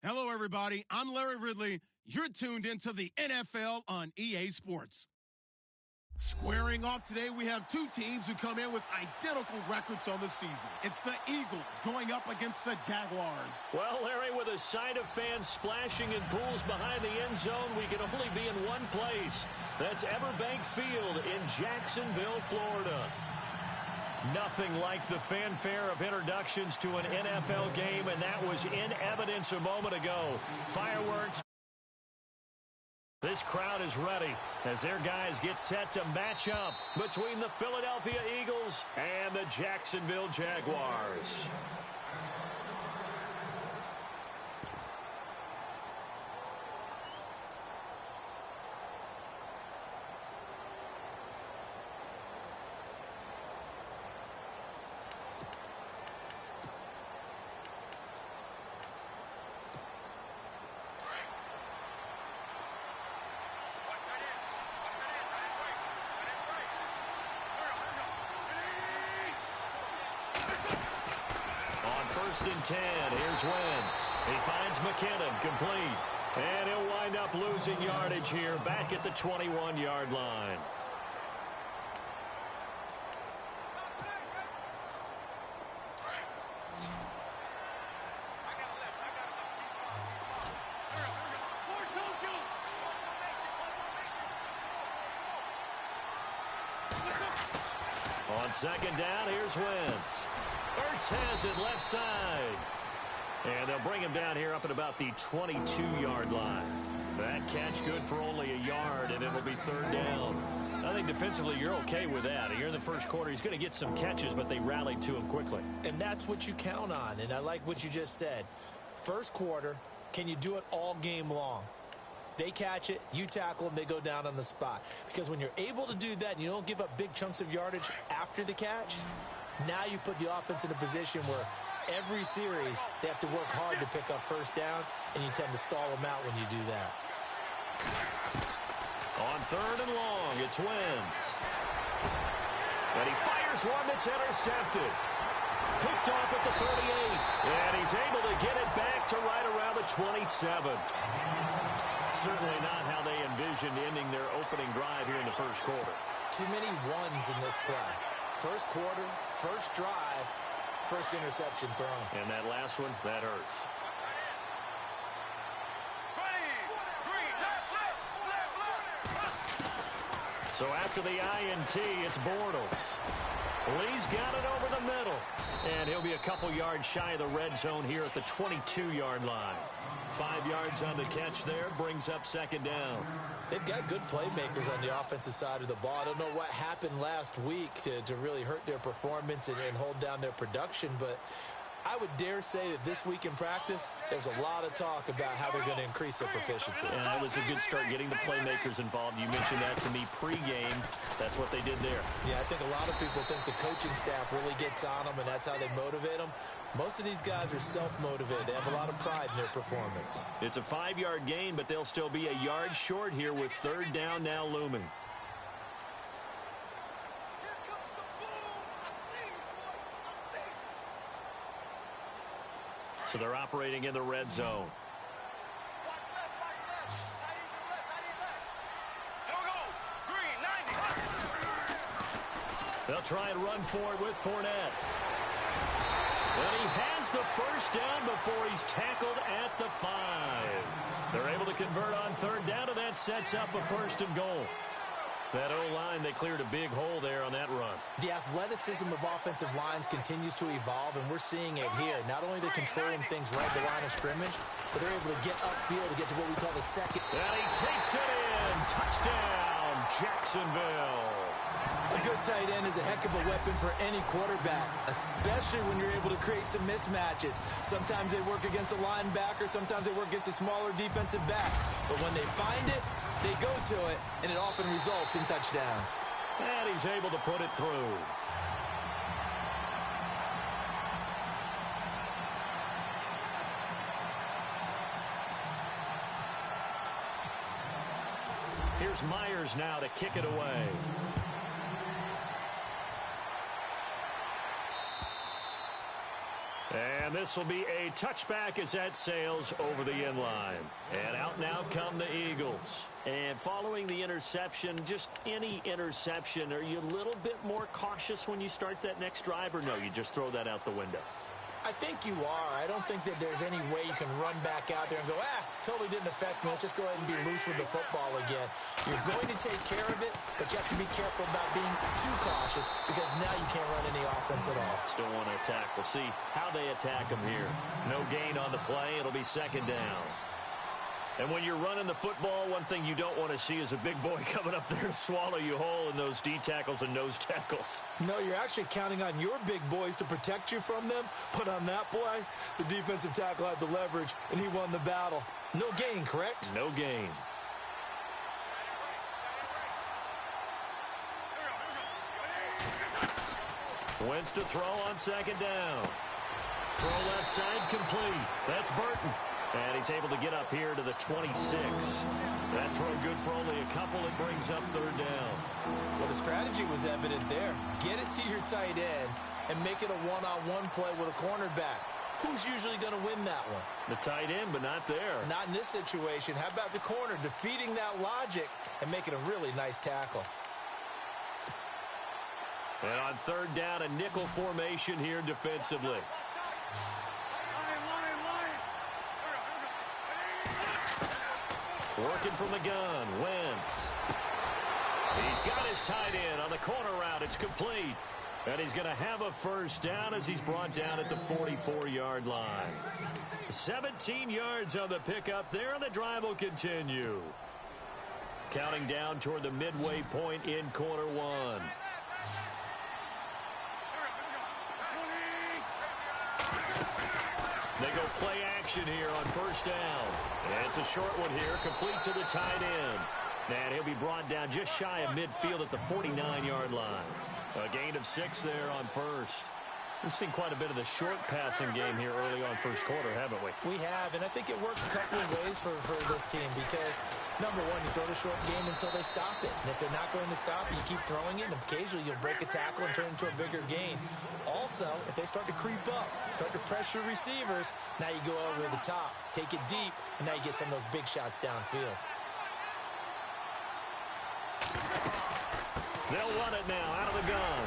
Hello, everybody. I'm Larry Ridley. You're tuned into the NFL on EA Sports. Squaring off today, we have two teams who come in with identical records on the season. It's the Eagles going up against the Jaguars. Well, Larry, with a sight of fans splashing in pools behind the end zone, we can only be in one place. That's Everbank Field in Jacksonville, Florida. Nothing like the fanfare of introductions to an NFL game, and that was in evidence a moment ago. Fireworks. This crowd is ready as their guys get set to match up between the Philadelphia Eagles and the Jacksonville Jaguars. First and 10. Here's Wentz. He finds McKinnon complete. And he'll wind up losing yardage here back at the 21-yard line. On second down, here's Wentz. Ertz has it left side. And they'll bring him down here up at about the 22-yard line. That catch good for only a yard, and it'll be third down. I think defensively you're okay with that. Here in the first quarter, he's going to get some catches, but they rallied to him quickly. And that's what you count on, and I like what you just said. First quarter, can you do it all game long? They catch it, you tackle them, they go down on the spot. Because when you're able to do that and you don't give up big chunks of yardage after the catch, now you put the offense in a position where every series they have to work hard to pick up first downs, and you tend to stall them out when you do that. On third and long, it's Wentz. And he fires one that's intercepted. Picked off at the 38. And he's able to get it back to right around the 27. Certainly not how they envisioned ending their opening drive here in the first quarter. Too many ones in this play. First quarter, first drive, first interception thrown. And that last one, that hurts. So after the INT, it's Bortles. Lee's got it over the middle. And he'll be a couple yards shy of the red zone here at the 22-yard line. 5 yards on the catch there, brings up second down. They've got good playmakers on the offensive side of the ball. I don't know what happened last week to really hurt their performance and hold down their production, but I would dare say that this week in practice, there's a lot of talk about how they're going to increase their proficiency. And that was a good start getting the playmakers involved. You mentioned that to me pregame. That's what they did there. Yeah, I think a lot of people think the coaching staff really gets on them, and that's how they motivate them. Most of these guys are self-motivated. They have a lot of pride in their performance. It's a 5-yard gain, but they'll still be a yard short here with third down now looming. So they're operating in the red zone. They'll try and run for it with Fournette. And he has the first down before he's tackled at the 5. They're able to convert on third down, and that sets up a first and goal. That O-line, they cleared a big hole there on that run. The athleticism of offensive lines continues to evolve, and we're seeing it here. Not only are they controlling things right at the line of scrimmage, but they're able to get upfield to get to what we call the second. And he takes it in. Touchdown, Jacksonville. A good tight end is a heck of a weapon for any quarterback, especially when you're able to create some mismatches. Sometimes they work against a linebacker, sometimes they work against a smaller defensive back. But when they find it, they go to it, and it often results in touchdowns. And he's able to put it through. Here's Myers now to kick it away. And this will be a touchback as that sails over the end line. And out now come the Eagles. And following the interception, just any interception, are you a little bit more cautious when you start that next drive, or no, you just throw that out the window? I think you are. I don't think that there's any way you can run back out there and go, totally didn't affect me. Let's just go ahead and be loose with the football again. You're going to take care of it, but you have to be careful about being too cautious because now you can't run any offense at all. Still want to attack. We'll see how they attack them here. No gain on the play. It'll be second down. And when you're running the football, one thing you don't want to see is a big boy coming up there and swallow you whole in those D tackles and nose tackles. No, you're actually counting on your big boys to protect you from them. But on that play, the defensive tackle had the leverage, and he won the battle. No gain, correct? No gain. Wentz to throw on second down. Throw left side complete. That's Burton. And he's able to get up here to the 26. That throw good for only a couple. It brings up third down. Well, the strategy was evident there. Get it to your tight end and make it a one-on-one play with a cornerback. Who's usually going to win that one? The tight end, but not there. Not in this situation. How about the corner defeating that logic and making a really nice tackle? And on third down, a nickel formation here defensively. Working from the gun, Wentz. He's got his tight end on the corner route. It's complete. And he's going to have a first down as he's brought down at the 44-yard line. 17 yards on the pickup there, and the drive will continue. Counting down toward the midway point in quarter one. They go play action here on first down. And it's a short one here, complete to the tight end. And he'll be brought down just shy of midfield at the 49-yard line. A gain of 6 there on first. We've seen quite a bit of the short passing game here early on first quarter, haven't we? We have, and I think it works a couple of ways for this team because, number one, you throw the short game until they stop it. And if they're not going to stop it, you keep throwing it, and occasionally you'll break a tackle and turn it into a bigger gain. Also, if they start to creep up, start to pressure receivers, now you go over the top, take it deep, and now you get some of those big shots downfield. They'll run it now out of the gun.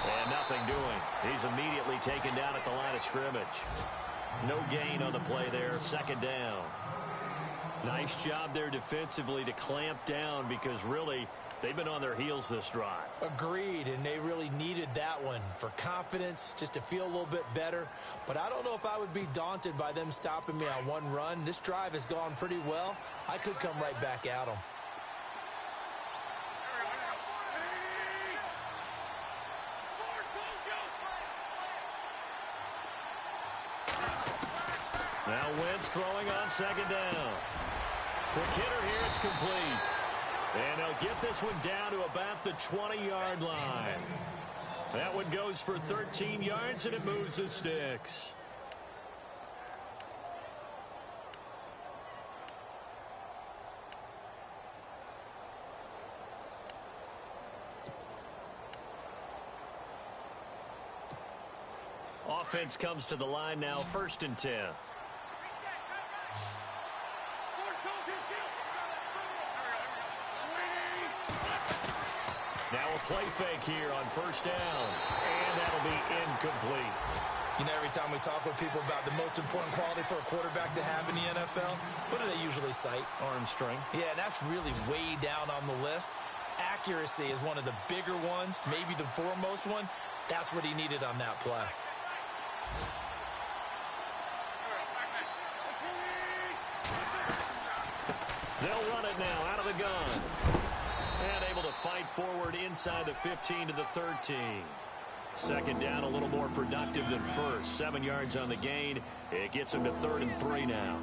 And nothing doing. He's immediately taken down at the line of scrimmage. No gain on the play there. Second down. Nice job there defensively to clamp down because really they've been on their heels this drive. Agreed, and they really needed that one for confidence, just to feel a little bit better. But I don't know if I would be daunted by them stopping me on one run. This drive has gone pretty well. I could come right back at them. Now Wentz throwing on second down. Quick hitter here, it's complete. And they'll get this one down to about the 20-yard line. That one goes for 13 yards, and it moves the sticks. Offense comes to the line now, 1st and 10. Now a play fake here on first down, and that'll be incomplete. You know, every time we talk with people about the most important quality for a quarterback to have in the NFL, what do they usually cite? Arm strength. Yeah, and that's really way down on the list. Accuracy is one of the bigger ones, maybe the foremost one. That's what he needed on that play. They'll run it now out of the gun. And able to fight forward inside the 15 to the 13. Second down, a little more productive than first. 7 yards on the gain. It gets him to 3rd and 3 now.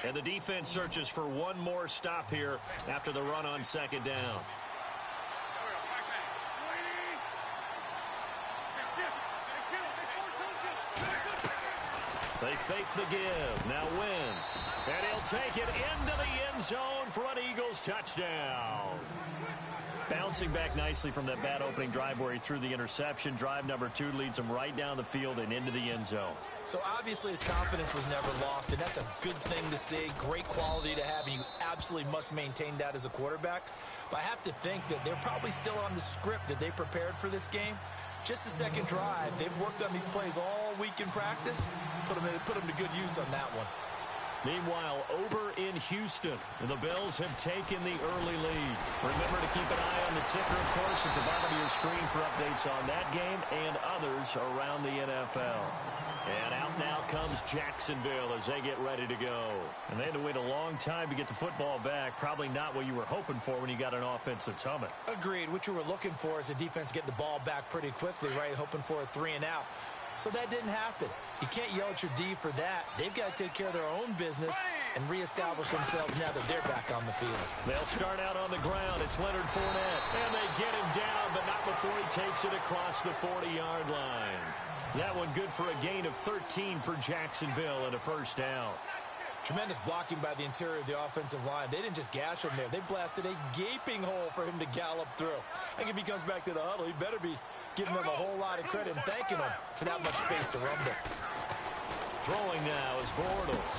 And the defense searches for one more stop here after the run on second down. They fake the give. Now Wentz. And he'll take it into the end zone for an Eagles touchdown. Bouncing back nicely from that bad opening drive where he threw the interception. Drive number 2 leads him right down the field and into the end zone. So obviously his confidence was never lost, and that's a good thing to see. Great quality to have, and you absolutely must maintain that as a quarterback. But I have to think that they're probably still on the script that they prepared for this game. Just the second drive. They've worked on these plays all week in practice. Put them to good use on that one. Meanwhile, over in Houston, the Bills have taken the early lead. Remember to keep an eye on the ticker, of course, at the bottom of your screen for updates on that game and others around the NFL. And out now comes Jacksonville as they get ready to go. And they had to wait a long time to get the football back. Probably not what you were hoping for when you got an offense that's humming. Agreed. What you were looking for is a defense getting the ball back pretty quickly, right? Hoping for a 3 and out. So that didn't happen. You can't yell at your D for that. They've got to take care of their own business and reestablish themselves now that they're back on the field. They'll start out on the ground. It's Leonard Fournette. And they get him down, but not before he takes it across the 40-yard line. That one good for a gain of 13 for Jacksonville and a first down. Tremendous blocking by the interior of the offensive line. They didn't just gash him there. They blasted a gaping hole for him to gallop through. I think if he comes back to the huddle, he better be giving them a whole lot of credit and thanking them for that much space to rumble. Throwing now is Bortles.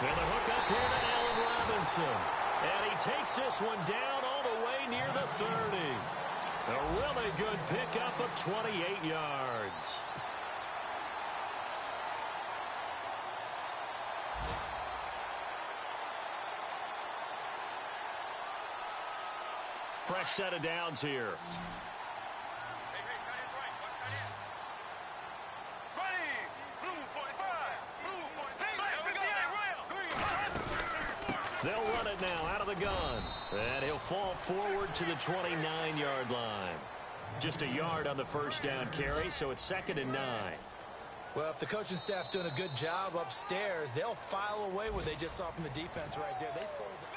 And the hook up here to Allen Robinson. And he takes this one down all the way near the 30. A really good pickup of 28 yards. Fresh set of downs here. They'll run it now out of the gun. And he'll fall forward to the 29-yard line. Just a yard on the first down carry, so it's 2nd and 9. Well, if the coaching staff's doing a good job upstairs, they'll file away what they just saw from the defense right there. They sold it.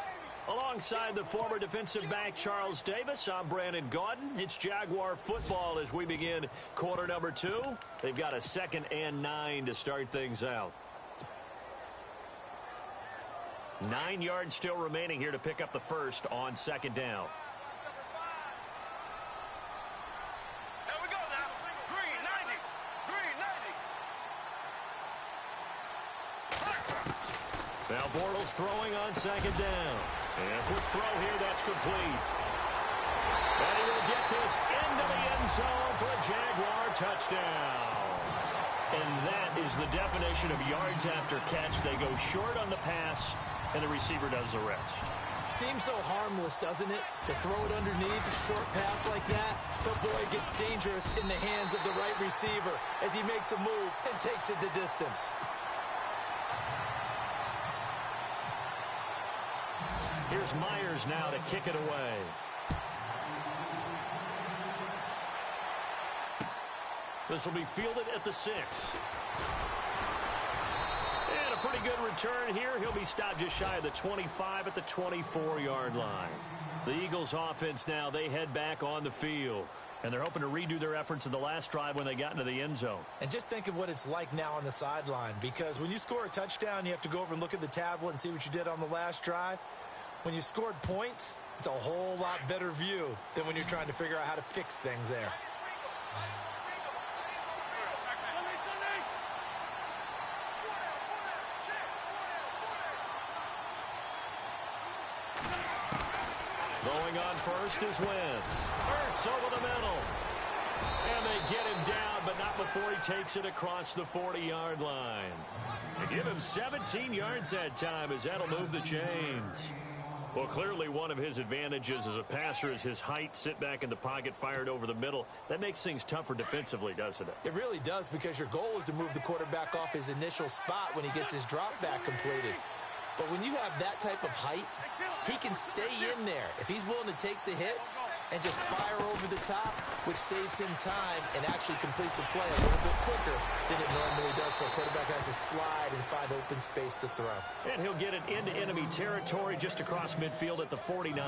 Alongside the former defensive back Charles Davis, I'm Brandon Gaudin. It's Jaguar football as we begin quarter number 2. They've got a 2nd and 9 to start things out. 9 yards still remaining here to pick up the first on 2nd down. There we go now. Green 90. Green 90. Now Bortles throwing on 2nd down. And quick throw here, that's complete. And he will get this into the end zone for a Jaguar touchdown. And that is the definition of yards after catch. They go short on the pass, and the receiver does the rest. Seems so harmless, doesn't it? To throw it underneath a short pass like that. But boy, it gets dangerous in the hands of the right receiver as he makes a move and takes it the distance. Here's Myers now to kick it away. This will be fielded at the 6. And a pretty good return here. He'll be stopped just shy of the 25 at the 24-yard line. The Eagles offense now, they head back on the field. And they're hoping to redo their efforts in the last drive when they got into the end zone. And just think of what it's like now on the sideline. Because when you score a touchdown, you have to go over and look at the tablet and see what you did on the last drive. When you scored points, it's a whole lot better view than when you're trying to figure out how to fix things there. Going on first is Wentz. Hurts over the middle. And they get him down, but not before he takes it across the 40-yard line. They give him 17 yards that time as that'll move the chains. Well, clearly one of his advantages as a passer is his height. Sit back in the pocket, fired over the middle. That makes things tougher defensively, doesn't it? It really does, because your goal is to move the quarterback off his initial spot when he gets his drop back completed. But when you have that type of height, he can stay in there if he's willing to take the hits and just fire over the top, which saves him time and actually completes a play a little bit quicker than it normally does for a quarterback who has to slide and find open space to throw. And he'll get it into enemy territory just across midfield at the 49.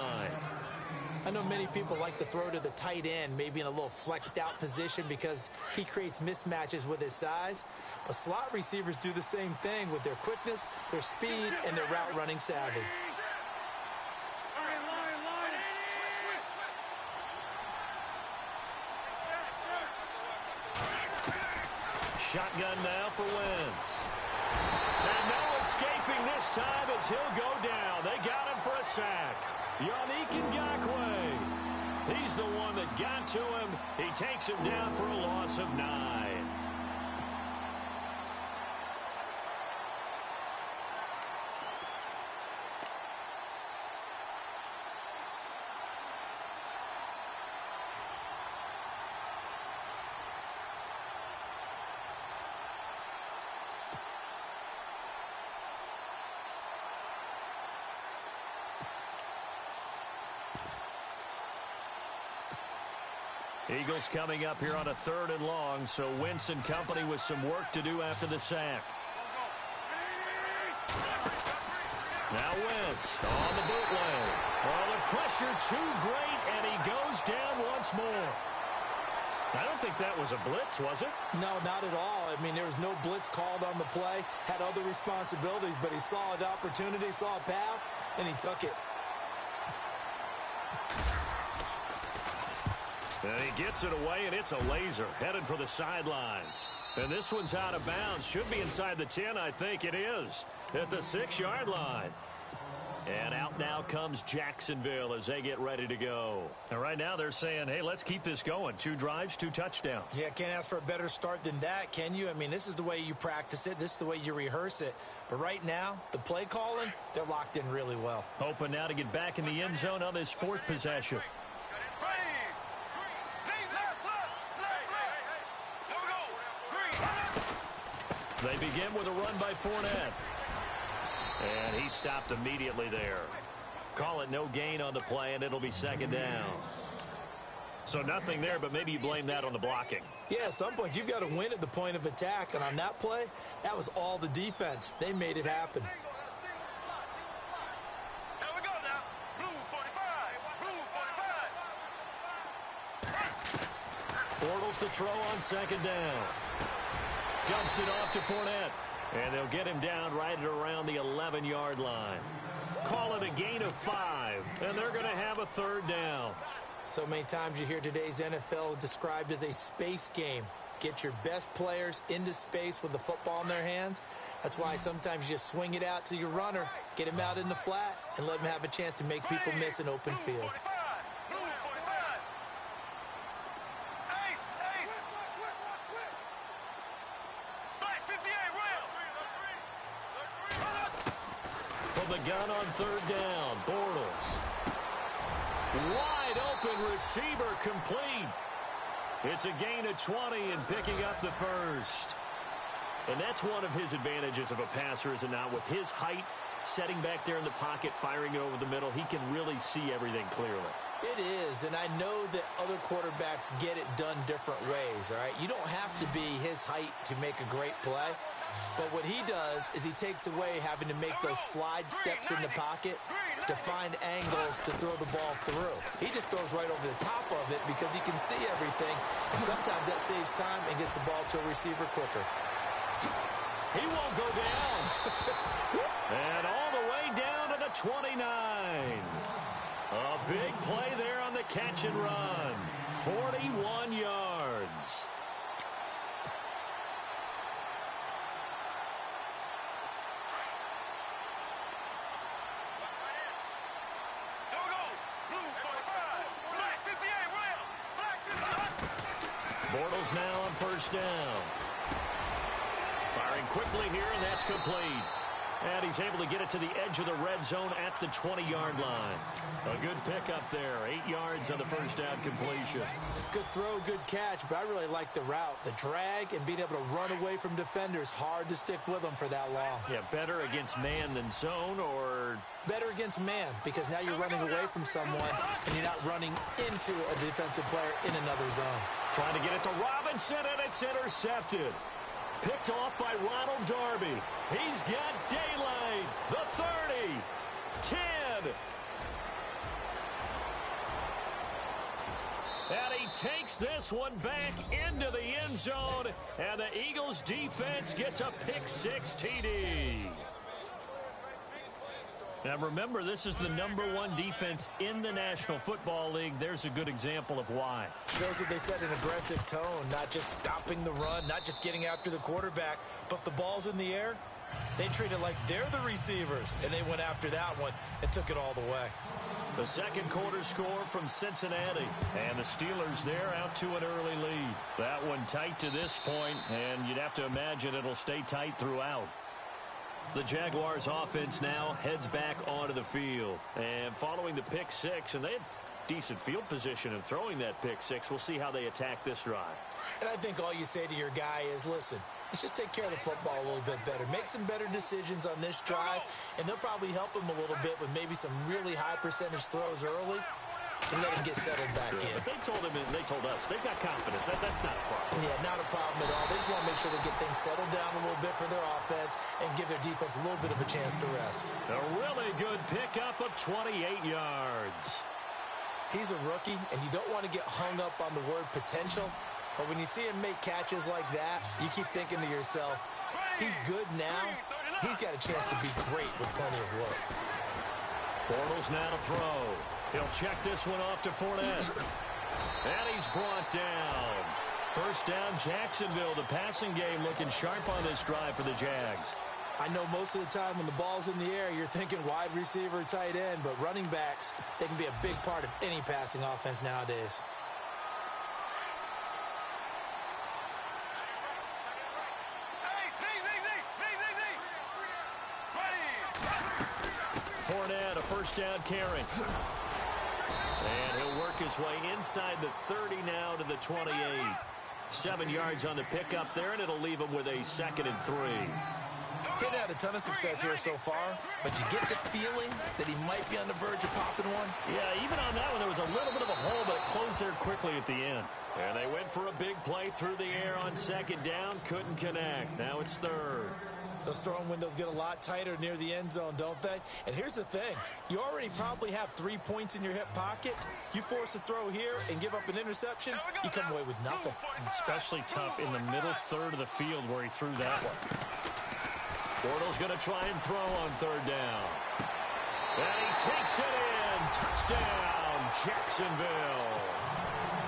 I know many people like to throw to the tight end, maybe in a little flexed out position because he creates mismatches with his size. But slot receivers do the same thing with their quickness, their speed, and their route running savvy. Shotgun now for Wentz. And no escaping this time as he'll go down. They got him for a sack. Yannick Ngakoue. He's the one that got to him. He takes him down for a loss of 9. Eagles coming up here on a 3rd and long, so Wentz and company with some work to do after the sack. Now Wentz on the bootleg. Well, the pressure too great, and he goes down once more. I don't think that was a blitz, was it? No, not at all. I mean, there was no blitz called on the play. Had other responsibilities, but he saw an opportunity, saw a path, and he took it. And he gets it away, and it's a laser headed for the sidelines. And this one's out of bounds. Should be inside the 10, I think it is, at the 6-yard line. And out now comes Jacksonville as they get ready to go. And right now they're saying, hey, let's keep this going. 2 drives, 2 touchdowns. Yeah, can't ask for a better start than that, can you? I mean, this is the way you practice it. This is the way you rehearse it. But right now, the play calling, they're locked in really well. Hoping now to get back in the end zone on this 4th possession. They begin with a run by Fournette. And he stopped immediately there. Call it no gain on the play, and it'll be 2nd down. So nothing there, but maybe you blame that on the blocking. Yeah, at some point you've got to win at the point of attack. And on that play, that was all the defense. They made it happen. Here we go now. Blue 45. Blue 45. Bortles to throw on 2nd down. Dumps it off to Fournette. And they'll get him down right at around the 11-yard line. Call it a gain of 5. And they're going to have a 3rd down. So many times you hear today's NFL described as a space game. Get your best players into space with the football in their hands. That's why sometimes you just swing it out to your runner, get him out in the flat, and let him have a chance to make people miss an open field. The gun on 3rd down. Bortles. Wide open receiver complete. It's a gain of 20 and picking up the 1st. And that's one of his advantages of a passer, is it not? With his height, setting back there in the pocket, firing it over the middle, he can really see everything clearly. It is, and I know that other quarterbacks get it done different ways, all right? You don't have to be his height to make a great play. But what he does is he takes away having to make those slide steps in the pocket to find angles to throw the ball through. He just throws right over the top of it because he can see everything. And sometimes that saves time and gets the ball to a receiver quicker. He won't go down. And all the way down to the 29. A big play there on the catch and run. 41 yards. Bortles now on 1st down. Firing quickly here, and that's complete. And he's able to get it to the edge of the red zone at the 20-yard line. A good pickup there. 8 yards on the 1st down completion. Good throw, good catch, but I really like the route. The drag and being able to run away from defenders. Hard to stick with them for that long. Yeah, better against man than zone, or... Better against man, because now you're running away from someone and you're not running into a defensive player in another zone. Trying to get it to Robinson, and it's intercepted. Picked off by Ronald Darby. He's got daylight. The 30. 10. he takes this one back into the end zone, and the Eagles defense gets a pick-6 TD. Now remember, this is the #1 defense in the National Football League. There's a good example of why. Shows that they set an aggressive tone, not just stopping the run, not just getting after the quarterback, but the ball's in the air. They treat it like they're the receivers, and they went after that one and took it all the way. The second quarter score from Cincinnati, and the Steelers there out to an early lead. That one tight to this point, and you'd have to imagine it'll stay tight throughout. The Jaguars offense now heads back onto the field. And following the pick-6, and they had decent field position in throwing that pick-6, we'll see how they attack this drive. And I think all you say to your guy is, listen, let's just take care of the football a little bit better. Make some better decisions on this drive, and they'll probably help him a little bit with maybe some really high percentage throws early to let him get settled back in. But they told him, and they told us, they've got confidence. That's not a problem. Yeah, not a problem at all. They just want to make sure they get things settled down a little bit for their offense and give their defense a little bit of a chance to rest. A really good pickup of 28 yards. He's a rookie, and you don't want to get hung up on the word potential. But when you see him make catches like that, you keep thinking to yourself, he's good now. He's got a chance to be great with plenty of work. Bortles now to throw. He'll check this one off to Fournette. And he's brought down. First down, Jacksonville. The passing game looking sharp on this drive for the Jags. I know most of the time when the ball's in the air, you're thinking wide receiver, tight end, but running backs, they can be a big part of any passing offense nowadays. Fournette, a first down carry. And he'll work his way inside the 30 now to the 28. 7 yards on the pickup there, and it'll leave him with a 2nd and 3. He's had a ton of success here so far, but you get the feeling that he might be on the verge of popping one. Yeah, even on that one, there was a little bit of a hole, but it closed there quickly at the end. And they went for a big play through the air on 2nd down, couldn't connect. Now it's 3rd. Those throwing windows get a lot tighter near the end zone, don't they? And here's the thing. You already probably have 3 points in your hip pocket. You force a throw here and give up an interception, you come away with nothing. Especially tough in the middle third of the field where he threw that one. Bortles going to try and throw on 3rd down. And he takes it in. Touchdown, Jacksonville.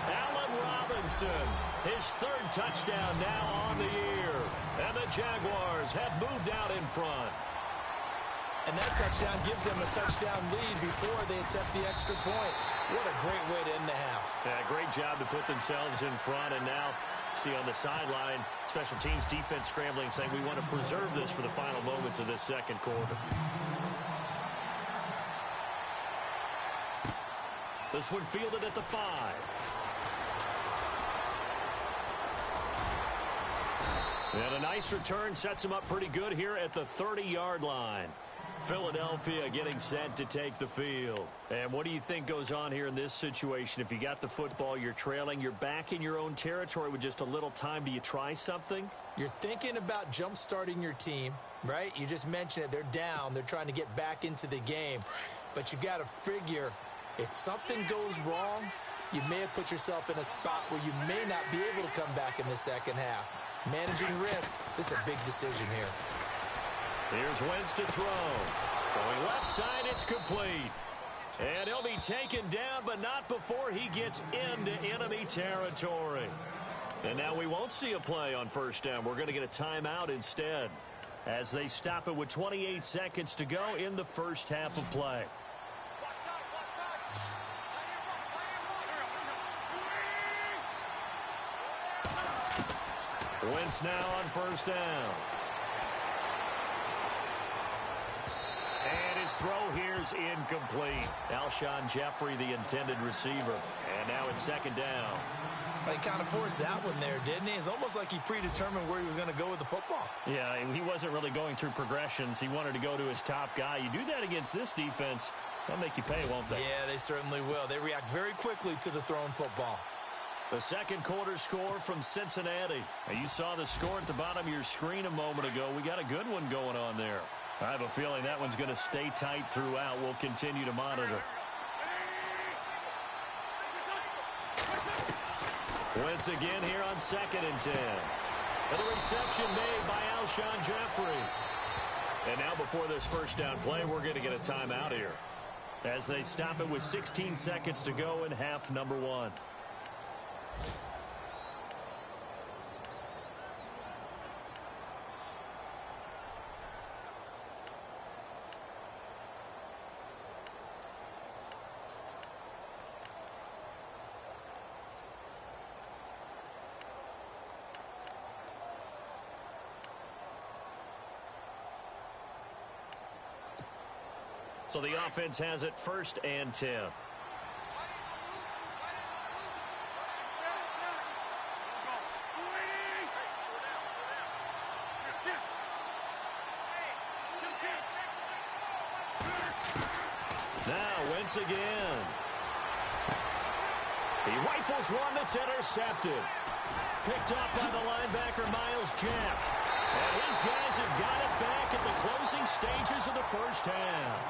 Allen Robinson, his 3rd touchdown now on the year. And the Jaguars have moved out in front. And that touchdown gives them a touchdown lead before they attempt the extra point. What a great way to end the half. Yeah, great job to put themselves in front. And now, see on the sideline, special teams defense scrambling, saying we want to preserve this for the final moments of this 2nd quarter. This one fielded at the 5. And a nice return sets him up pretty good here at the 30-yard line. Philadelphia getting set to take the field. And what do you think goes on here in this situation? If you got the football, you're trailing, you're back in your own territory with just a little time. Do you try something? You're thinking about jump-starting your team, right? You just mentioned it. They're down. They're trying to get back into the game. But you got to figure if something goes wrong, you may have put yourself in a spot where you may not be able to come back in the second half. Managing risk, this is a big decision here. Here's Wentz to throw. Throwing left side, it's complete. And he'll be taken down, but not before he gets into enemy territory. And now we won't see a play on 1st down. We're going to get a timeout instead as they stop it with 28 seconds to go in the first half of play. Wentz now on 1st down. And his throw here's incomplete. Alshon Jeffrey, the intended receiver. And now it's 2nd down. He kind of forced that one there, didn't he? It's almost like he predetermined where he was going to go with the football. Yeah, he wasn't really going through progressions. He wanted to go to his top guy. You do that against this defense, they'll make you pay, won't they? Yeah, they certainly will. They react very quickly to the thrown football. The 2nd quarter score from Cincinnati. Now, you saw the score at the bottom of your screen a moment ago. We got a good one going on there. I have a feeling that one's going to stay tight throughout. We'll continue to monitor. Wentz again here on 2nd and 10. And the reception made by Alshon Jeffrey. And now before this first down play, we're going to get a timeout here, as they stop it with 16 seconds to go in half number 1. So the offense has it 1st and 10. Now Wentz again. He rifles one that's intercepted. Picked off by the linebacker Miles Jack. And his guys have got it back at the closing stages of the first half.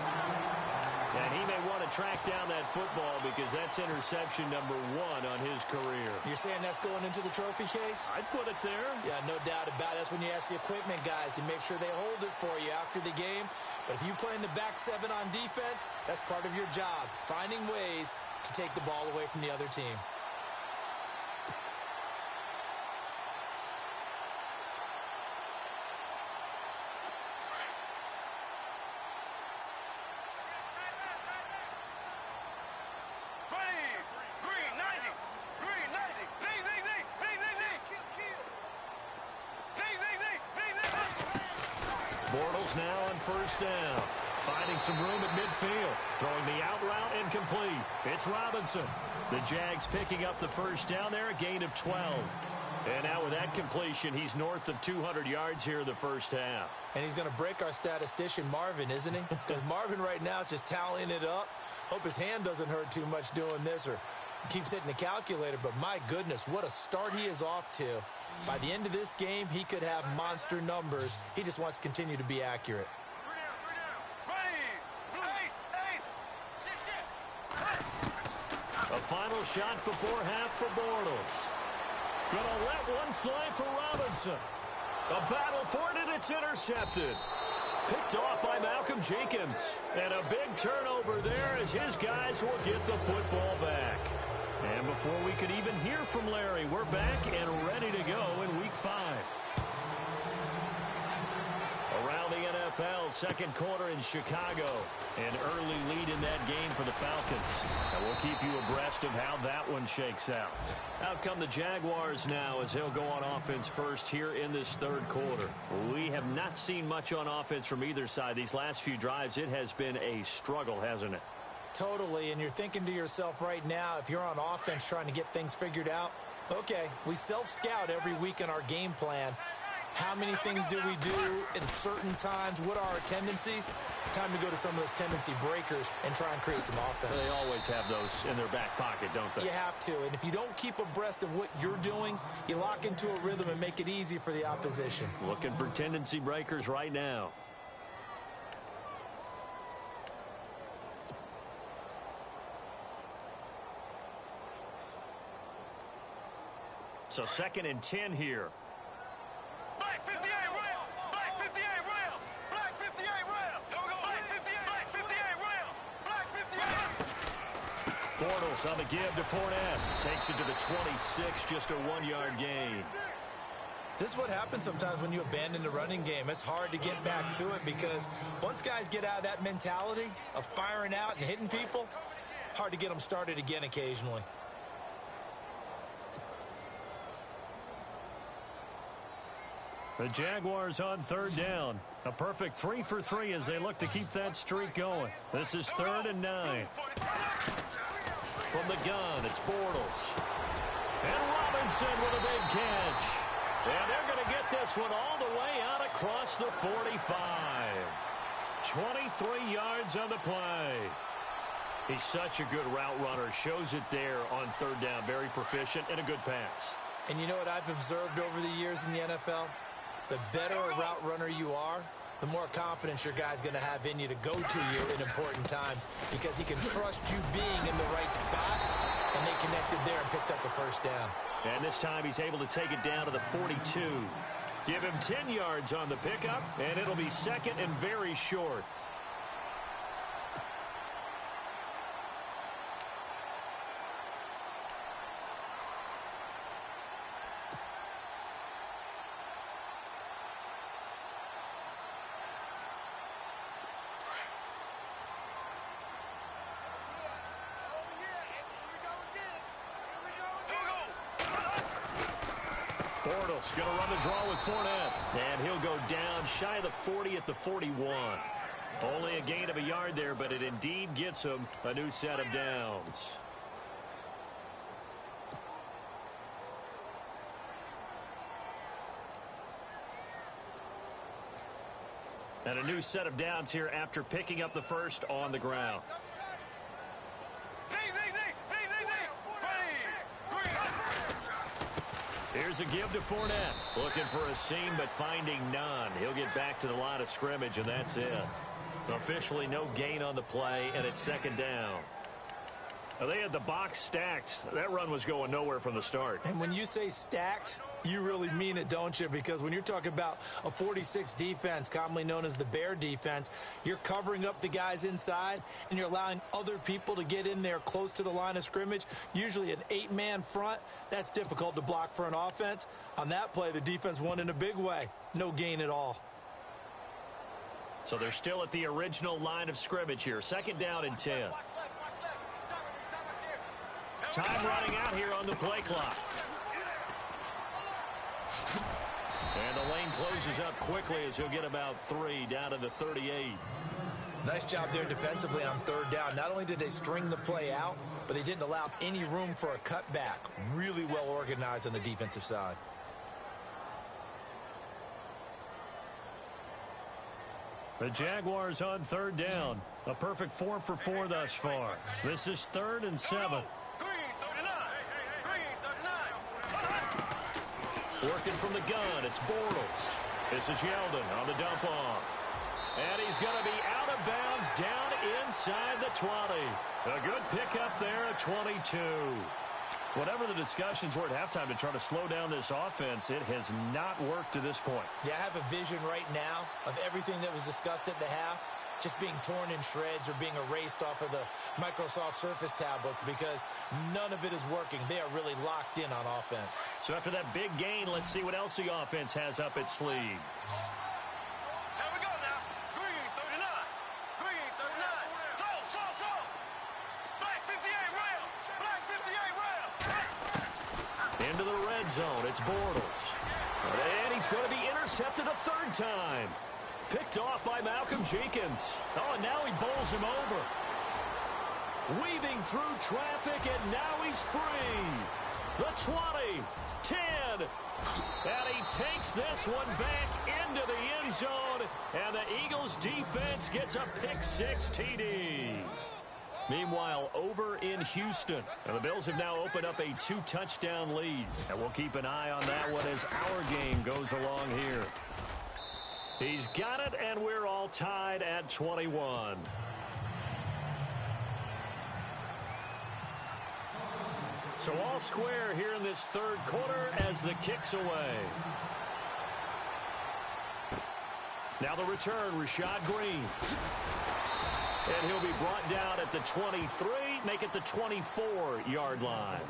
And he may want to track down that football because that's interception number 1 on his career. You're saying that's going into the trophy case? I'd put it there. Yeah, no doubt about it. That's when you ask the equipment guys to make sure they hold it for you after the game. But if you play in the back 7 on defense, that's part of your job, finding ways to take the ball away from the other team. Bortles now on 1st down. Finding some room at midfield. Throwing the out route incomplete. It's Robinson. The Jags picking up the first down there, a gain of 12. And now with that completion, he's north of 200 yards here in the first half. And he's going to break our statistician Marvin, isn't he? Because Marvin right now is just tallying it up. Hope his hand doesn't hurt too much doing this, or keeps hitting the calculator. But my goodness, what a start he is off to. By the end of this game, he could have monster numbers. He just wants to continue to be accurate. A final shot before half for Bortles. Gonna let one fly for Robinson. A battle for it, and it's intercepted. Picked off by Malcolm Jenkins. And a big turnover there as his guys will get the football back. And before we could even hear from Larry, we're back and ready to go in Week 5. Around the NFL, second quarter in Chicago. An early lead in that game for the Falcons. And we'll keep you abreast of how that one shakes out. Out come the Jaguars now as they'll go on offense first here in this third quarter. We have not seen much on offense from either side. These last few drives, it has been a struggle, hasn't it? Totally, and you're thinking to yourself right now, if you're on offense trying to get things figured out, okay, we self-scout every week in our game plan. How many things do we do at certain times? What are our tendencies? Time to go to some of those tendency breakers and try and create some offense. They always have those in their back pocket, don't they? You have to, and if you don't keep abreast of what you're doing, you lock into a rhythm and make it easy for the opposition. Looking for tendency breakers right now. So 2nd and 10 here. Black 58 rail. Black 58 rail. Black 58 rail. Here we go. Black 58. Black 58 rail. Black 58. Bortles on the give to Fournette. Takes it to the 26, just a 1-yard gain. This is what happens sometimes when you abandon the running game. It's hard to get back to it because once guys get out of that mentality of firing out and hitting people, hard to get them started again occasionally. The Jaguars on 3rd down. A perfect 3 for 3 as they look to keep that streak going. This is 3rd and 9. From the gun, it's Bortles. And Robinson with a big catch. And they're going to get this one all the way out across the 45. 23 yards on the play. He's such a good route runner. Shows it there on 3rd down. Very proficient and a good pass. And you know what I've observed over the years in the NFL? The better a route runner you are, the more confidence your guy's going to have in you to go to you in important times because he can trust you being in the right spot, and they connected there and picked up the first down. And this time he's able to take it down to the 42. Give him 10 yards on the pickup, and it'll be second and very short. Bortles going to run the draw with Fournette. And he'll go down shy of the 40 at the 41. Only a gain of a yard there, but it indeed gets him a new set of downs. And a new set of downs here after picking up the first on the ground. Here's a give to Fournette. Looking for a seam, but finding none. He'll get back to the line of scrimmage, and that's it. Officially no gain on the play, and it's second down. Now, they had the box stacked. That run was going nowhere from the start. And when you say stacked, you really mean it, don't you? Because when you're talking about a 46 defense, commonly known as the Bear defense, you're covering up the guys inside, and you're allowing other people to get in there close to the line of scrimmage, usually an 8-man front. That's difficult to block for an offense. On that play, the defense won in a big way. No gain at all. So they're still at the original line of scrimmage here. Second down and 10. Time running out here on the play clock. And the lane closes up quickly as he'll get about 3 down to the 38. Nice job there defensively on third down. Not only did they string the play out, but they didn't allow any room for a cutback. Really well organized on the defensive side. The Jaguars on third down. A perfect 4 for 4 thus far. This is 3rd and 7. Working from the gun, it's Bortles. This is Yeldon on the dump off. And he's going to be out of bounds down inside the 20. A good pickup there at 22. Whatever the discussions were at halftime to try to slow down this offense, it has not worked to this point. Yeah, I have a vision right now of everything that was discussed at the half just being torn in shreds or being erased off of the Microsoft Surface tablets because none of it is working. They are really locked in on offense. So after that big gain, let's see what else the offense has up its sleeve. Here we go now. Green 39. Green 39. Slow. Black 58 rail. Black 58 rail. Into the red zone. It's Bortles. And he's going to be intercepted a third time. Picked off by Malcolm Jenkins. Oh, and now he bowls him over. Weaving through traffic, and now he's free. The 20, 10, and he takes this one back into the end zone, and the Eagles defense gets a pick-6 TD. Meanwhile, over in Houston, and the Bills have now opened up a 2-touchdown lead, and we'll keep an eye on that one as our game goes along here. He's got it, and we're all tied at 21. So all square here in this third quarter as the kick's away. Now the return, Rashad Green. And he'll be brought down at the 23, make it the 24-yard line.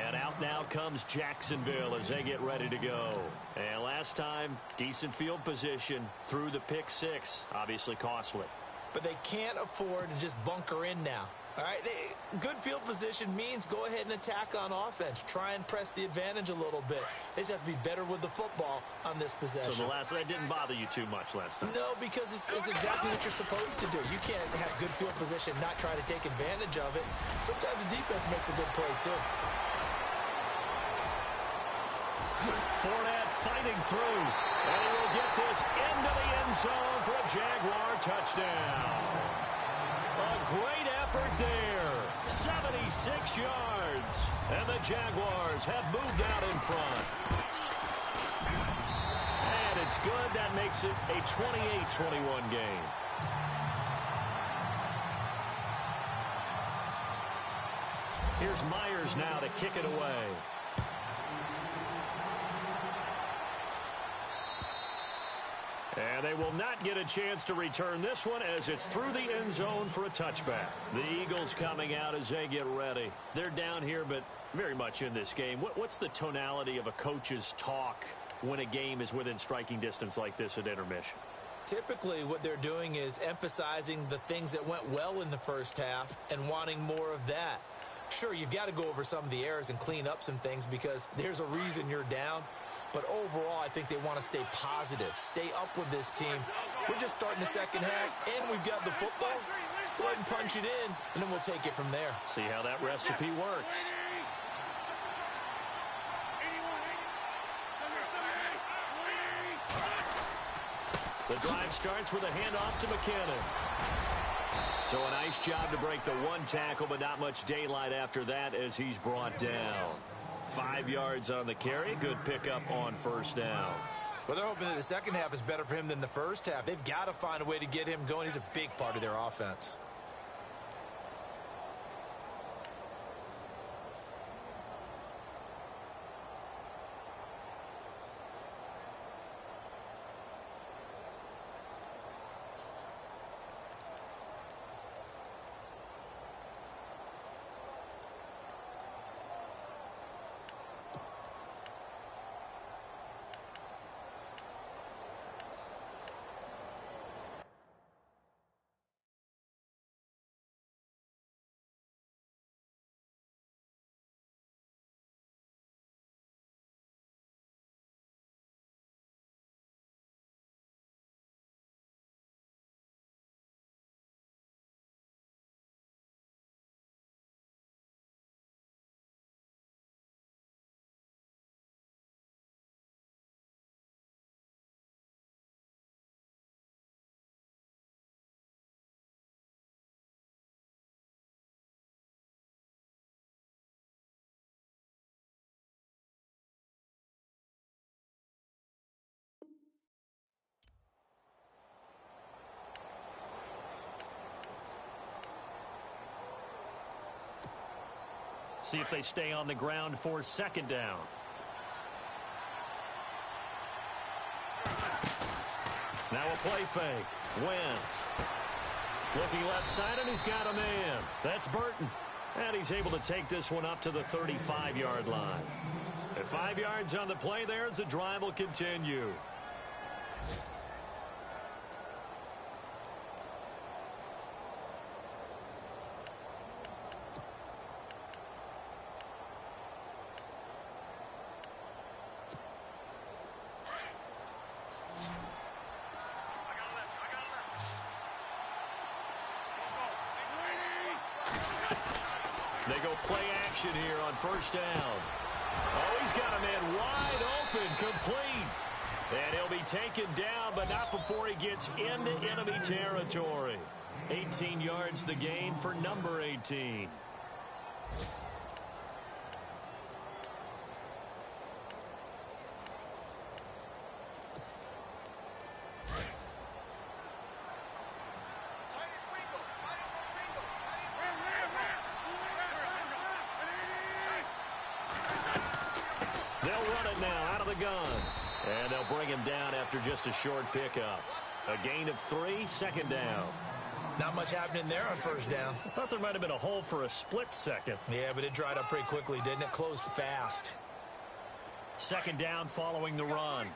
And out now comes Jacksonville as they get ready to go. And last time, decent field position through the pick-6. Obviously costly. But they can't afford to just bunker in now. All right, good field position means go ahead and attack on offense. Try and press the advantage a little bit. They just have to be better with the football on this possession. So that didn't bother you too much last time? No, because it's exactly what you're supposed to do. You can't have good field position, not try to take advantage of it. Sometimes the defense makes a good play, too. Fournette fighting through, and he will get this into the end zone for a Jaguar touchdown. A great effort there, 76 yards, and the Jaguars have moved out in front. And it's good. That makes it a 28-21 game. Here's Myers now to kick it away. And they will not get a chance to return this one as it's through the end zone for a touchback. The Eagles coming out as they get ready. They're down here, but very much in this game. What's the tonality of a coach's talk when a game is within striking distance like this at intermission? Typically, what they're doing is emphasizing the things that went well in the first half and wanting more of that. Sure, you've got to go over some of the errors and clean up some things because there's a reason you're down. But overall, I think they want to stay positive, stay up with this team. We're just starting the second half, and we've got the football. Let's go ahead and punch it in, and then we'll take it from there. See how that recipe works. The drive starts with a handoff to McKinnon. So a nice job to break the one tackle, but not much daylight after that as he's brought down. 5 yards on the carry. Good pickup on first down. Well, they're hoping that the second half is better for him than the first half. They've got to find a way to get him going. He's a big part of their offense. See if they stay on the ground for second down. Now a play fake. Wentz. Looking left side, and he's got a man. That's Burton. And he's able to take this one up to the 35-yard line. At 5 yards on the play there as the drive will continue. They go play action here on first down. Oh, he's got a man wide open, complete. And he'll be taken down, but not before he gets into enemy territory. 18 yards the gain for number 18. They'll run it now out of the gun. And they'll bring him down after just a short pickup. A gain of 3, second down. Not much happening there on first down. I thought there might have been a hole for a split second. Yeah, but it dried up pretty quickly, didn't it? Closed fast. Second down following the run.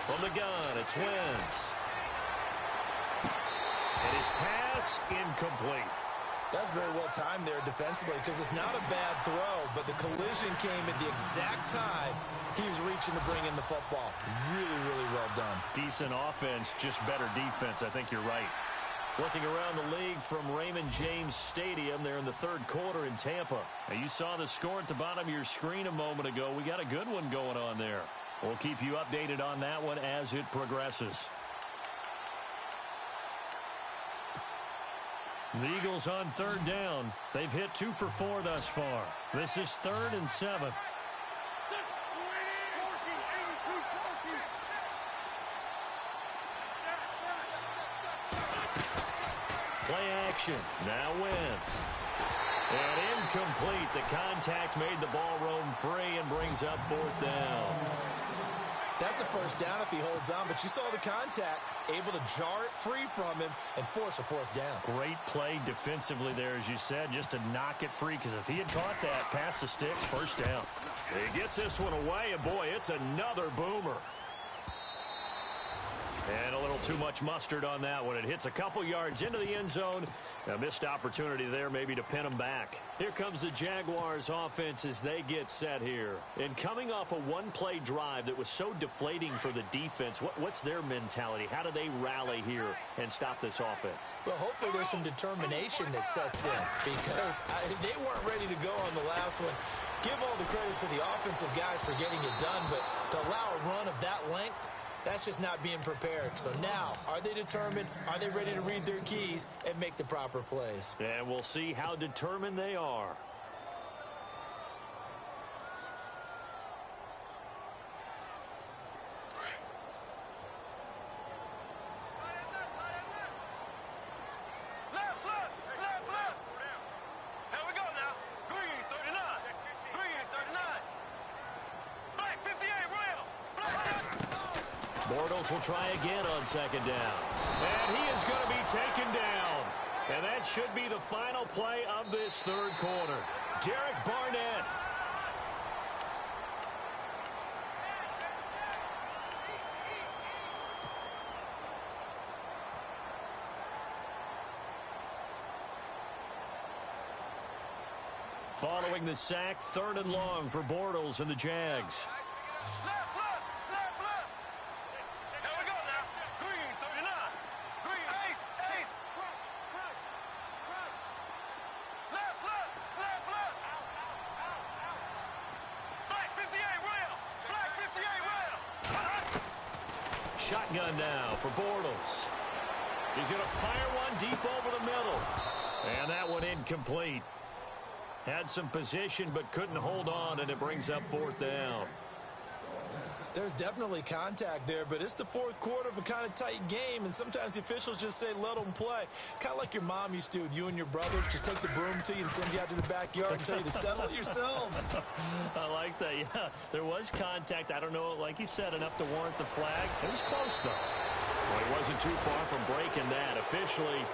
From the gun, it's Wentz. And his pass incomplete. That's very well timed there defensively because it's not a bad throw, but the collision came at the exact time he was reaching to bring in the football. Really, really well done. Decent offense, just better defense. I think you're right. Looking around the league from Raymond James Stadium there in the third quarter in Tampa. Now, you saw the score at the bottom of your screen a moment ago. We got a good one going on there. We'll keep you updated on that one as it progresses. The Eagles on third down. They've hit 2 for 4 thus far. This is 3rd and 7. Play action. Now Wentz. And incomplete. The contact made the ball roam free and brings up fourth down. That's a first down if he holds on, but you saw the contact, able to jar it free from him and force a fourth down. Great play defensively there, as you said, just to knock it free, because if he had caught that, pass the sticks, first down. He gets this one away, and boy, it's another boomer. And a little too much mustard on that one. It hits a couple yards into the end zone. A missed opportunity there maybe to pin them back. Here comes the Jaguars offense as they get set here. And coming off a one-play drive that was so deflating for the defense, what's their mentality? How do they rally here and stop this offense? Well, hopefully there's some determination that sets in, because they weren't ready to go on the last one. Give all the credit to the offensive guys for getting it done, but to allow a run of that length, that's just not being prepared. So now, are they determined? Are they ready to read their keys and make the proper plays? And we'll see how determined they are. Bortles will try again on second down. And he is going to be taken down. And that should be the final play of this third quarter. Derek Barnett. Following the sack, third and long for Bortles and the Jags. Shotgun now for Bortles. He's going to fire one deep over the middle. And that one incomplete. Had some position but couldn't hold on, and it brings up fourth down. There's definitely contact there, but it's the fourth quarter of a kind of tight game, and sometimes the officials just say, let them play. Kind of like your mom used to with you and your brothers. Just take the broom to you and send you out to the backyard and tell you to settle it yourselves. I like that, yeah. There was contact. I don't know, like you said, enough to warrant the flag. It was close, though. Well, he wasn't too far from breaking that. Officially,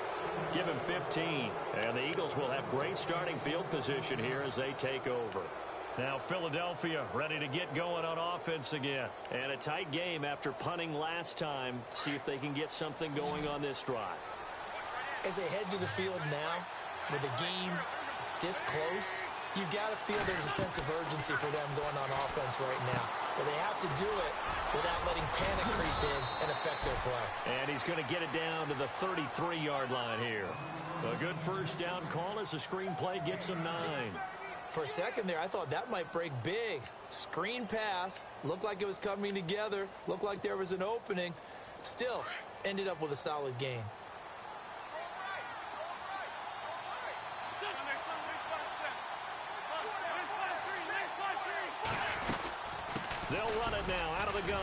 give him 15. And the Eagles will have great starting field position here as they take over. Now Philadelphia ready to get going on offense again. And a tight game after punting last time. See if they can get something going on this drive. As they head to the field now, with the game this close, you've got to feel there's a sense of urgency for them going on offense right now. But they have to do it without letting panic creep in and affect their play. And he's going to get it down to the 33-yard line here. A good first down call as the screen play gets him 9. For a second there, I thought that might break big. Screen pass, looked like it was coming together, looked like there was an opening. Still, ended up with a solid gain. They'll run it now out of the gun.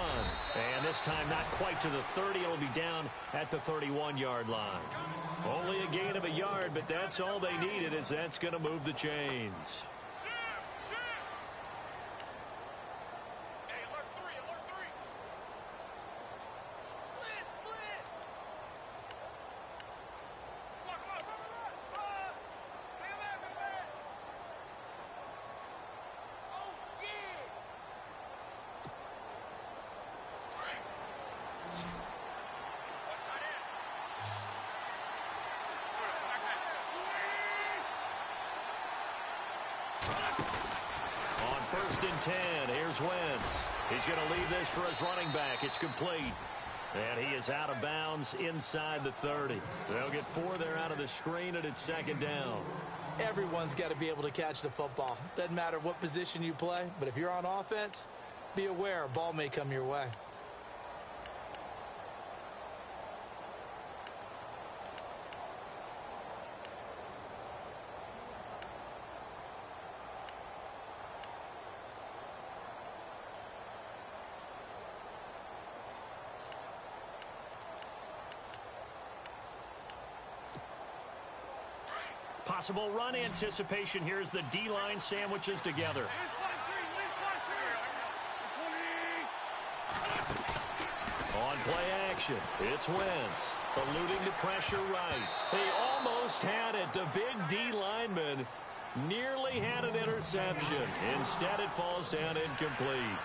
And this time not quite to the 30. It'll be down at the 31-yard line. Only a gain of a yard, but that's all they needed, as that's going to move the chains. On 1st and 10, here's Wentz. He's going to leave this for his running back. It's complete. And he is out of bounds inside the 30. They'll get 4 there out of the screen, and it's second down. Everyone's got to be able to catch the football. Doesn't matter what position you play, but if you're on offense, be aware a ball may come your way. Possible run anticipation here as the D-line sandwiches together. On play action, it's Wentz, alluding to pressure right. They almost had it. The big D lineman nearly had an interception. Instead, it falls down incomplete.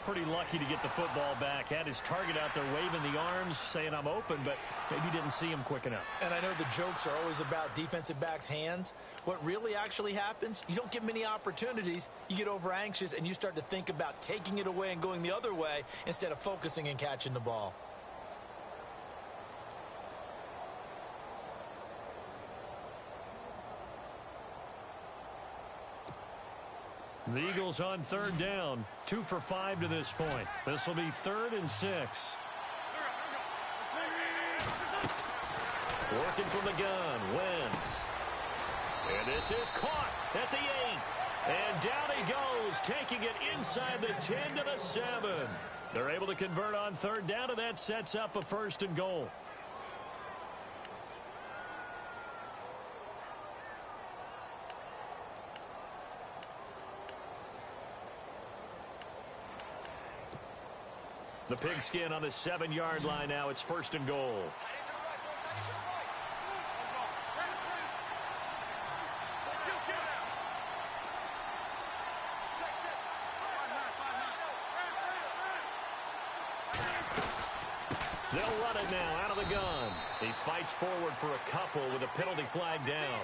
Pretty lucky to get the football back. Had his target out there waving the arms, saying, I'm open, but maybe didn't see him quick enough. And I know the jokes are always about defensive backs' hands. What really actually happens, you don't get many opportunities. You get over anxious, and you start to think about taking it away and going the other way instead of focusing and catching the ball. The Eagles on third down, 2 for 5 to this point. This will be 3rd and 6. Working from the gun, Wentz. And this is caught at the 8. And down he goes, taking it inside the 10 to the 7. They're able to convert on third down, and that sets up a 1st and goal. The pigskin on the 7-yard line now. It's 1st and goal. They'll run it now out of the gun. He fights forward for a couple with a penalty flag down.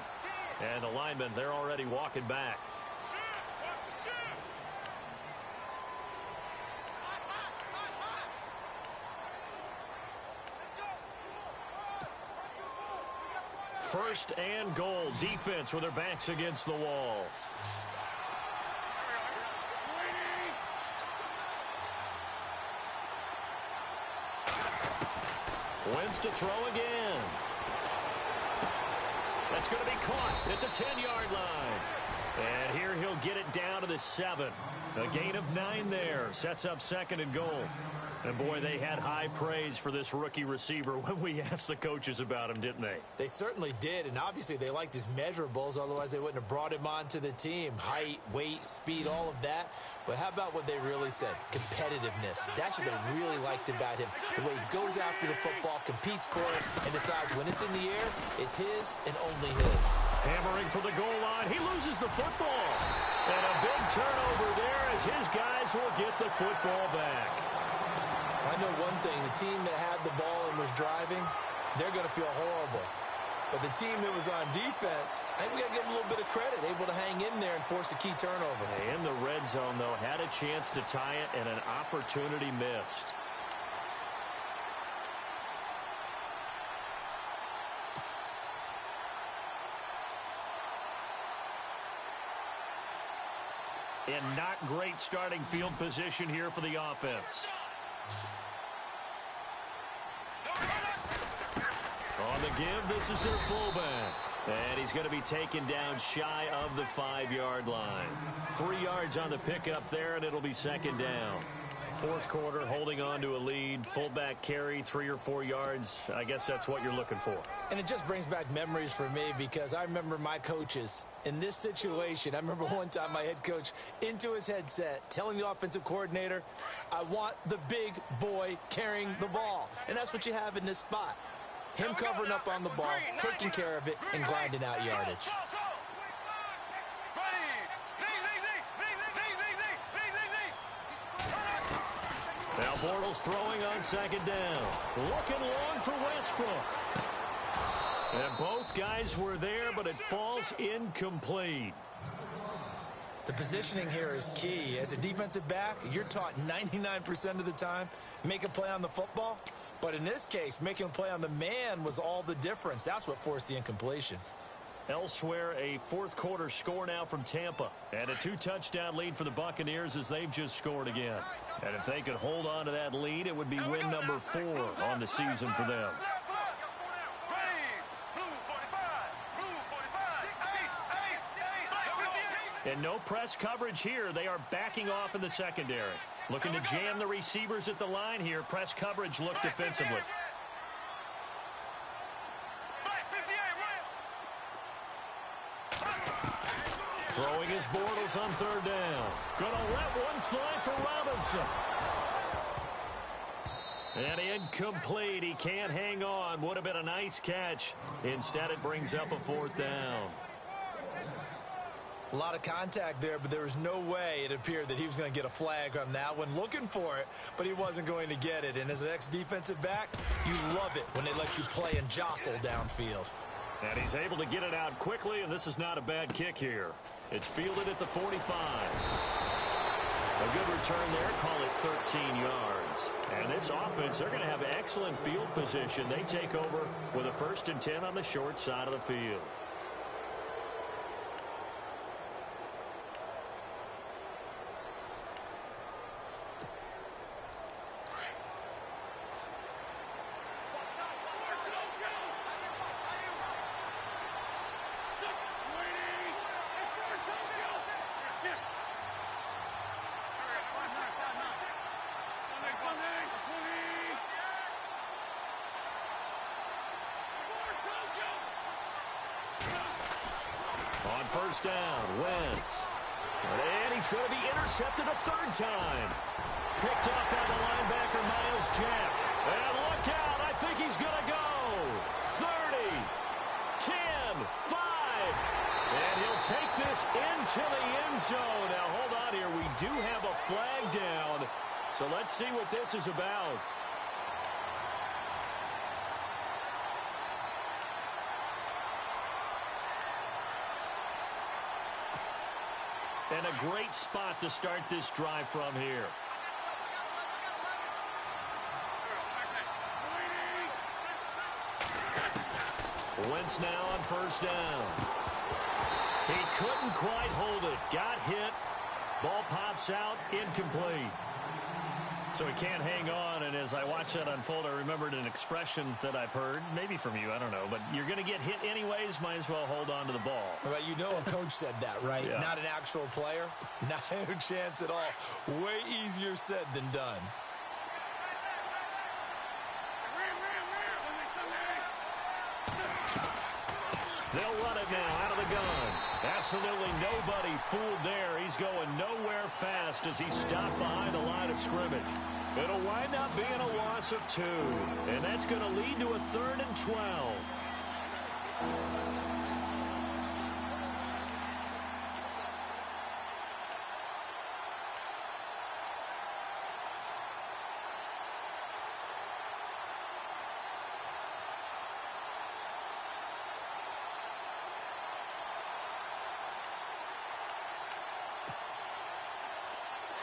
And the linemen, they're already walking back. First and goal. Defense with their backs against the wall. Wentz to throw again. That's going to be caught at the 10-yard line. And here he'll get it down to the 7. A gain of 9 there. Sets up 2nd and goal. And, boy, they had high praise for this rookie receiver when we asked the coaches about him, didn't they? They certainly did, and obviously they liked his measurables. Otherwise, they wouldn't have brought him onto the team. Height, weight, speed, all of that. But how about what they really said? Competitiveness. That's what they really liked about him. The way he goes after the football, competes for it, and decides when it's in the air, it's his and only his. Hammering for the goal line. He loses the football. And a big turnover there as his guys will get the football back. I know one thing, the team that had the ball and was driving, they're going to feel horrible. But the team that was on defense, I think we got to give them a little bit of credit, able to hang in there and force a key turnover. In the red zone, though, had a chance to tie it and an opportunity missed. And not great starting field position here for the offense. On the give, this is their fullback. And he's going to be taken down shy of the 5-yard line. 3 yards on the pickup there, and it'll be 2nd down. 4th quarter, holding on to a lead. Fullback carry, 3 or 4 yards. I guess that's what you're looking for. And it just brings back memories for me because I remember my coaches in this situation. I remember one time my head coach into his headset telling the offensive coordinator, I want the big boy carrying the ball. And that's what you have in this spot. Him covering up on the ball, taking care of it, and grinding out yardage. Now Bortles throwing on 2nd down. Looking long for Westbrook. And both guys were there, but it falls incomplete. The positioning here is key. As a defensive back, you're taught 99% of the time, make a play on the football. But in this case, making a play on the man was all the difference. That's what forced the incompletion. Elsewhere, a 4th quarter score now from Tampa. And a 2-touchdown lead for the Buccaneers as they've just scored again. And if they could hold on to that lead, it would be win number 4 on the season for them. And no press coverage here. They are backing off in the secondary. Looking to jam the receivers at the line here. Press coverage look defensively. Bortles on third down. Gonna let one fly for Robinson. And incomplete. He can't hang on. Would have been a nice catch. Instead, it brings up a fourth down. A lot of contact there, but there was no way it appeared that he was going to get a flag on that one. Looking for it, but he wasn't going to get it. And as an ex-defensive back, you love it when they let you play and jostle downfield. And he's able to get it out quickly, and this is not a bad kick here. It's fielded at the 45. A good return there. Call it 13 yards. And this offense, they're going to have excellent field position. They take over with a 1st and 10 on the short side of the field. On first down, Wentz. And he's going to be intercepted a third time. Picked up by the linebacker, Miles Jack. And look out, I think he's going to go. 30, 10, 5. And he'll take this into the end zone. Now, hold on here. We do have a flag down. So let's see what this is about. And a great spot to start this drive from here. Wentz now on first down. He couldn't quite hold it. Got hit. Ball pops out. Incomplete. So he can't hang on, and as I watch that unfold, I remembered an expression that I've heard, maybe from you, I don't know, but you're going to get hit anyways, might as well hold on to the ball. Well, you know a coach said that, right? Yeah. Not an actual player. Not a chance at all. Way easier said than done. They'll run it now out of the gun. Absolutely nobody fooled there. He's going nowhere fast as he stopped behind the line of scrimmage. It'll wind up being a loss of 2. And that's going to lead to a 3rd and 12.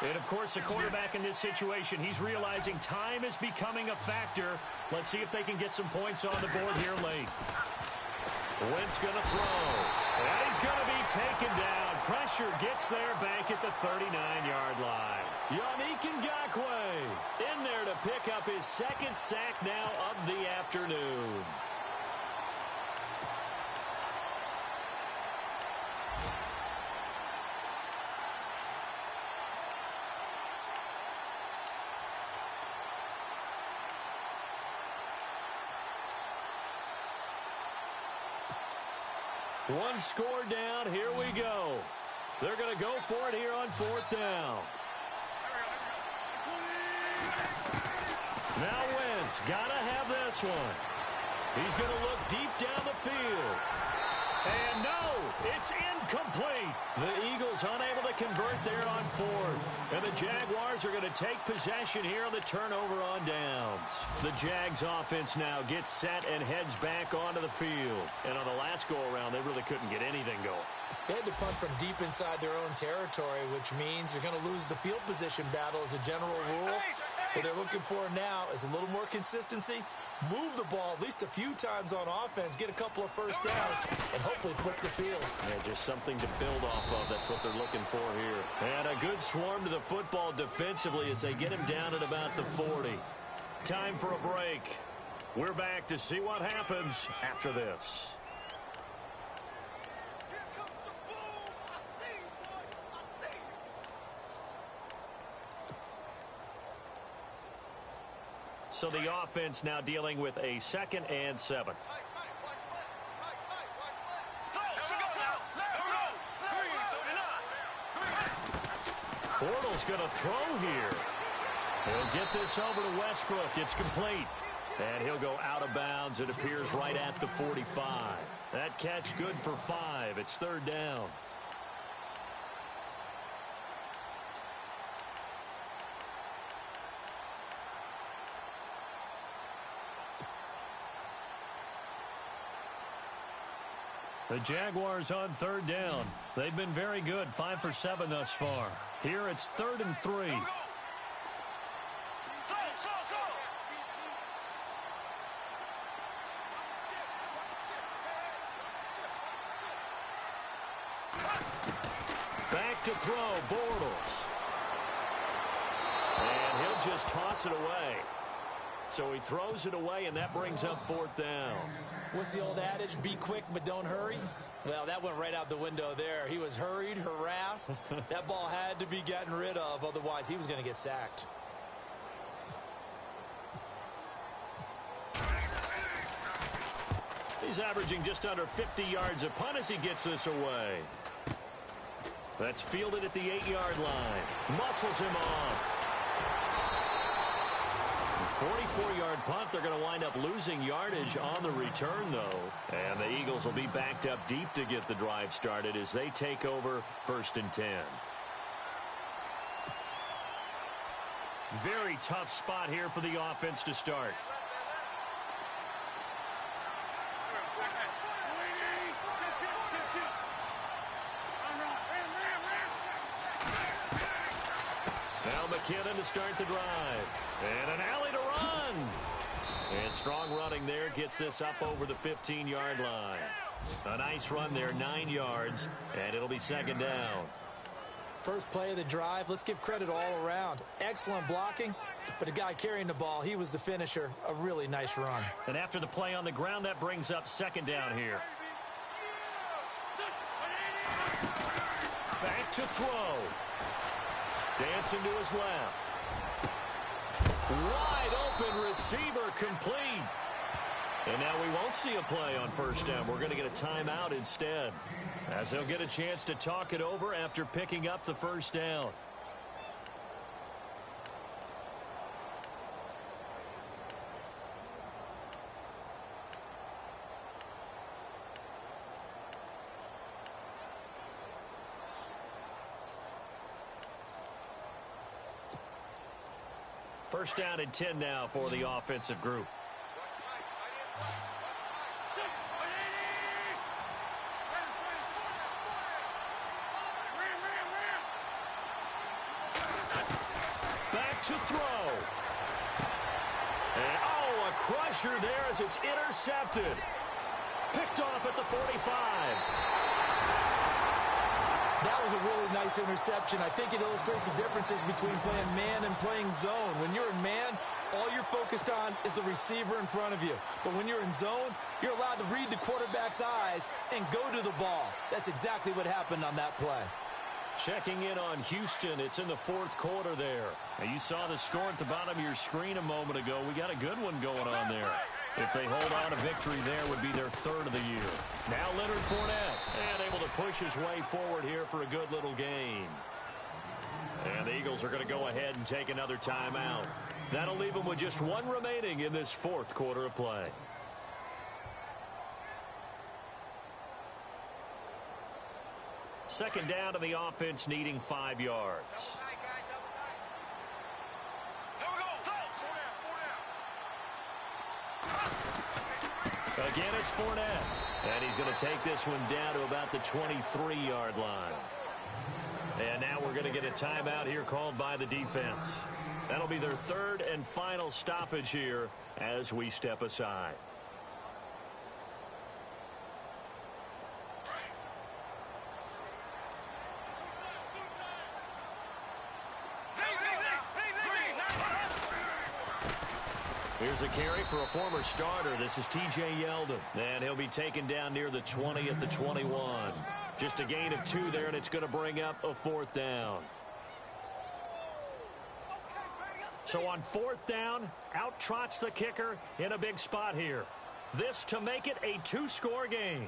And, of course, the quarterback in this situation, he's realizing time is becoming a factor. Let's see if they can get some points on the board here late. Wentz going to throw. And he's going to be taken down. Pressure gets there back at the 39-yard line. Yannick Ngakoue in there to pick up his 2nd sack now of the afternoon. One score down. Here we go. They're going to go for it here on 4th down. Now Wentz got to have this one. He's going to look deep down the field. And no, it's incomplete. The Eagles unable to convert there on 4th. And the Jaguars are going to take possession here on the turnover on downs. The Jags offense now gets set and heads back onto the field. And on the last go-around, they really couldn't get anything going. They had to punt from deep inside their own territory, which means you're going to lose the field position battle as a general rule. What they're looking for now is a little more consistency, move the ball at least a few times on offense, get a couple of first downs, and hopefully flip the field. Yeah, just something to build off of. That's what they're looking for here. And a good swarm to the football defensively as they get him down at about the 40. Time for a break. We're back to see what happens after this. So the offense now dealing with a 2nd and 7. Bortles going to throw here. He'll get this over to Westbrook. It's complete. And he'll go out of bounds. It appears right at the 45. That catch good for 5. It's third down. The Jaguars on third down. They've been very good, 5 for 7 thus far. Here it's 3rd and 3. Back to throw, Bortles. And he'll just toss it away. So he throws it away, and that brings up 4th down. What's the old adage? Be quick, but don't hurry? Well, that went right out the window there. He was hurried, harassed. That ball had to be gotten rid of, otherwise he was going to get sacked. He's averaging just under 50 yards a punt as he gets this away. That's fielded at the 8-yard line. Muscles him off. 44-yard punt. They're going to wind up losing yardage on the return, though. And the Eagles will be backed up deep to get the drive started as they take over 1st and 10. Very tough spot here for the offense to start. Now McKinnon to start the drive. And an alley to run. And strong running there gets this up over the 15-yard line. A nice run there, 9 yards, and it'll be 2nd down. First play of the drive, let's give credit all around. Excellent blocking, but the guy carrying the ball, he was the finisher. A really nice run. And after the play on the ground, that brings up 2nd down here. Back to throw. Dancing to his left. Wide open receiver, complete. And now we won't see a play on 1st down. We're going to get a timeout instead, as he'll get a chance to talk it over after picking up the 1st down. First down and 10 now for the offensive group. Back to throw. And, oh, a crusher there as it's intercepted. Picked off at the 45. That was a really nice interception. I think it illustrates the differences between playing man and playing zone. When you're in man, all you're focused on is the receiver in front of you. But when you're in zone, you're allowed to read the quarterback's eyes and go to the ball. That's exactly what happened on that play. Checking in on Houston. It's in the 4th quarter there. Now, you saw the score at the bottom of your screen a moment ago. We got a good one going on there. If they hold on, a victory there would be their 3rd of the year. Now Leonard Fournette, and able to push his way forward here for a good little gain. And the Eagles are going to go ahead and take another timeout. That'll leave them with just 1 remaining in this 4th quarter of play. Second down to the offense, needing 5 yards. Again, it's Fournette. And he's going to take this one down to about the 23-yard line. And now we're going to get a timeout here called by the defense. That'll be their 3rd and final stoppage here as we step aside. Here's a carry for a former starter. This is T.J. Yeldon. And he'll be taken down near the 20 at the 21. Just a gain of 2 there, and it's going to bring up a 4th down. So on 4th down, out trots the kicker in a big spot here. This to make it a 2-score game.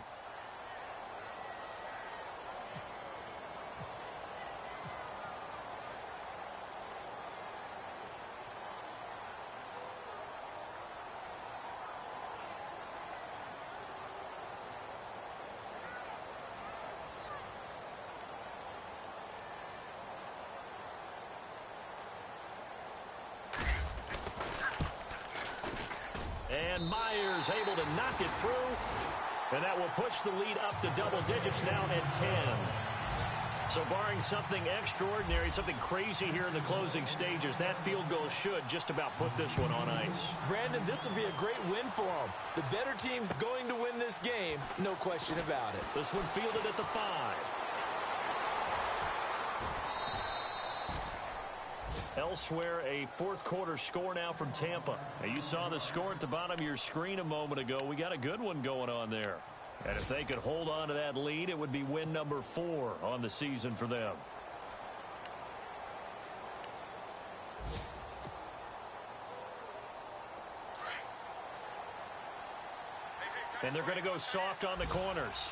And Myers able to knock it through. And that will push the lead up to double digits now at 10. So barring something extraordinary, something crazy here in the closing stages, that field goal should just about put this one on ice. Brandon, this will be a great win for them. The better team's going to win this game, no question about it. This one fielded at the 5. Elsewhere, a fourth quarter score now from Tampa. Now, you saw the score at the bottom of your screen a moment ago. We got a good one going on there. And if they could hold on to that lead, it would be win number 4 on the season for them. And they're going to go soft on the corners.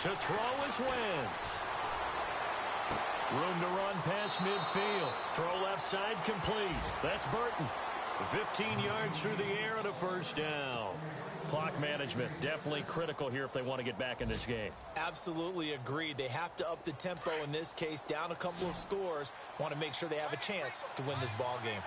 To throw is Wentz. Room to run past midfield. Throw left side complete. That's Burton. 15 yards through the air and a first down. Clock management definitely critical here if they want to get back in this game. Absolutely agreed. They have to up the tempo in this case, down a couple of scores. Want to make sure they have a chance to win this ball game.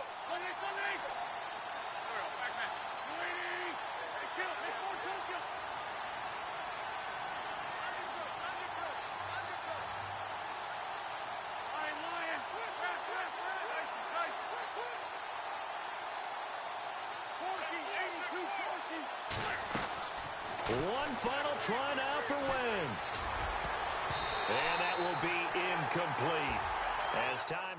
One final try now for Wentz. And that will be incomplete. As time